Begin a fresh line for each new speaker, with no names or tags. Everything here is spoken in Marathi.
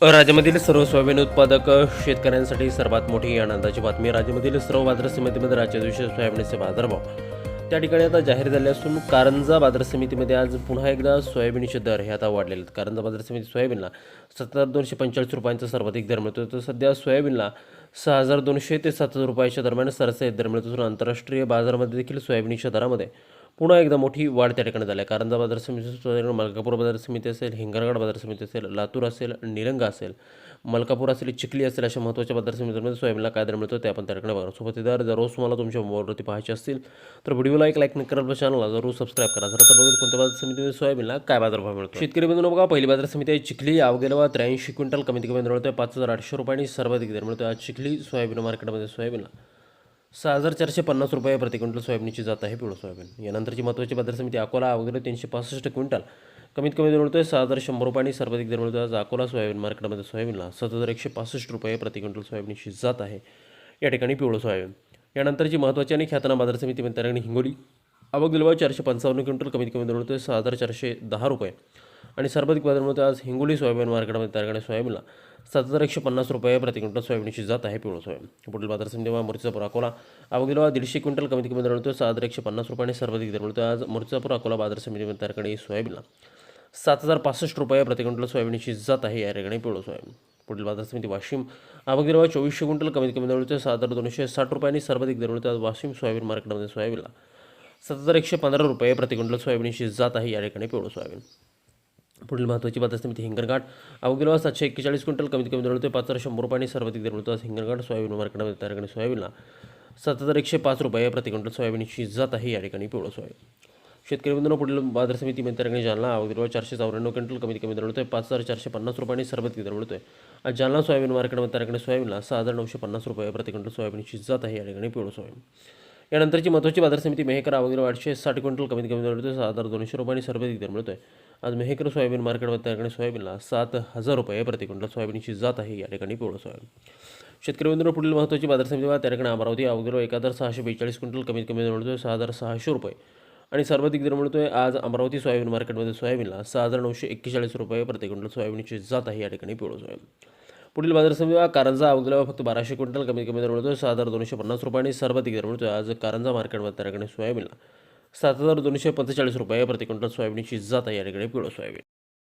राज्यामधील सर्व सोयाबीन उत्पादक शेतकऱ्यांसाठी सर्वात मोठी आनंदाची बातमी. राज्यामधील सर्व बाजार समितीमध्ये राज्य दिवशी सोयाबीनचे बाजारभाव त्या ठिकाणी आता जाहीर झाले असून कारंजा बाजार समितीमध्ये आज पुन्हा एकदा सोयाबीनचे दर हे आता वाढलेले आहेत. कारंजा बाजार समिती सोयाबीनला 7,245 रुपयांचा सर्वाधिक दर मिळतो. तर सध्या सोयाबीनला 6,200 ते 7,000 रुपयाच्या दरम्यान सरासरी दर मिळतो असून आंतरराष्ट्रीय बाजारामध्ये देखील सोयाबीनच्या दरामध्ये पुन्हा एकदा मोठी वाढ त्या ठिकाणी झाली आहे. कारंजा बाजार समिती, मलकापूर बाजार समिती असेल, हिंगणघाट बाजार समिती असेल, लातूर असेल, निलंगा असेल, मलकापूर असेल, चिखली असेल, अशा महत्त्वाच्या बाजार समितीमध्ये सोयाबीनला काय दर मिळतो ते आपण त्या ठिकाणी बघा. सोबत दर रोज तुम्हाला तुमच्या मोबाईलवरती पाहायचे असतील तर व्हिडिओला एक लाईक करा, आपल्या चॅनलला जरूर सबस्क्राईब करा. जर तर बघा कोणत्या बाजार समितीमध्ये सोयाबीनला काय बाजारभाव मिळतो. शेतकरी बंधूंनो बघा, पहिली बाजार समिती आहे चिखली. अवघ्या 83 क्विंटल कमीत कमी दर मिळतोय 5,800 रुपयांनी सर्वाधिक दर मिळतो. आज चिखली सोयाबीन मार्केटमध्ये सोयाबीनला 6,450 रुपये प्रति क्विंटल सोयाबीनची जात आहे पिवळं सोयाबीन. यानंतरची महत्त्वाची बाजार समिती अकोला. अवघ्या 365 क्विंटल कमीत कमी दर मिळतोय 6,100 रुपयांनी सर्वाधिक दर मिळतो. आज अकोला सोयाबीन मार्केटमध्ये सोयाबीनला 7,165 रुपये प्रति क्विंटल सोयाबीनची जात आहे या ठिकाणी पिवळं सोयाबीन. यानंतरची महत्त्वाची आणि ख्यातनाम बाजार समिती त्या ठिकाणी हिंगोली. आवक दिलवा 455 क्विंटल कमीत कमी दर मिळतोय 6,410 रुपये आणि सर्वाधिक बाजार मिळतो आज हिंगोली सोयाबीन मार्केटमध्ये त्या ठिकाणी सोयाबीनला 7,150 रुपये प्रति क्विंटल सोयाबीनची जात आहे पिवळं सोयाबीन. पुढील बाजार समिती मूर्तिजापूर अकोला. आवक दिलवा 150 क्विंटल कमीत कमी दर मिळतो 6,150 रुपये आणि सर्वाधिक दर मिळतो आज मूर्तिजापूर अकोला बाजार समितीमध्ये त्या ठिकाणी सोयाबीनला 7,065 रुपये प्रति क्विंटल सोयाबीनची जात आहे या ठिकाणी पिवळं सोयाबीन. पुढील बाजार समिती वाशिम. आवक दिलवा 2400 क्विंटल कमीत कमी दर मिळतो 6,260 रुपये आणि सर्वाधिक दर मिळतो आज वाशिम सोयाबीन मार्केटमध्ये सोयाबीनला 7,115 रुपये प्रति क्विंटल सोयाबीनची जात आहे या ठिकाणी पिवळं सोयाबीन. पुढील महत्त्वाची बाजार समिती हिंगणघाट. आवक दिलवा 741 क्विंटल कमीत कमी दर मिळतो 5,100 रुपये आणि सर्वाधिक दर मिळतो आज हिंगणघाट सोयाबीन मार्केटमध्ये त्या ठिकाणी सोयाबीनला 7,105 रुपये प्रति क्विंटल सोयाबीनची जात आहे या ठिकाणी पिवळं सोयाबीन. शेतकरी बंधूंनो पुढील बाजार समितीमध्ये त्या ठिकाणी जालना. आवक दिलवा 494 क्विंटल कमीत कमी दर मिळतोय 5,450 रुपये आणि सर्वाधिक दर मिळतोय आज जालना सोयाबीन मार्केटमध्ये त्या ठिकाणी सोयाबीनला 6,950 रुपये प्रति क्विंटल सोयाबीनची जात आहे या ठिकाणी पिवळं सोयाबीन. यानंतरची महत्त्वाची बाजार समिती मेहकर. आवक दिलवा 860 क्विंटल कमीत कमी दर मिळतोय 6,200 रुपये आणि सर्वाधिक दर मिळतोय आज मेहकर सोयाबीन मार्केटमध्ये त्या ठिकाणी सोयाबीनला 7,000 रुपये प्रति क्विंटल सोयाबीनची जात आहे या ठिकाणी पिवळं सोयाबीन. शेतकरी बंधूंनो पुढील महत्त्वाची बाजार समिती त्या ठिकाणी अमरावती. आवक दिलवा 1,642 क्विंटल कमीत कमी दर मिळतोय 6,600 रुपये आणि सर्वाधिक दर मिळतोय आज अमरावती सोयाबीन मार्केटमध्ये सोयाबीनला 6,941 रुपये प्रति क्विंटल सोयाबीनची जात आहे या ठिकाणी पिवळं सोयाबीन. पुढील बाजार समिती कारंजा. आवक दिलवा फक्त 1,200 क्विंटल कमीत कमी दर मिळतोय 6,250 रुपये आणि सर्वाधिक दर मिळतोय आज कारंजा मार्केटमध्ये त्या ठिकाणी सोयाबीनला 7,245 रुपये प्रति क्विंटल सोयाबीनची जात आहे या ठिकाणी पिवळं सोयाबीन.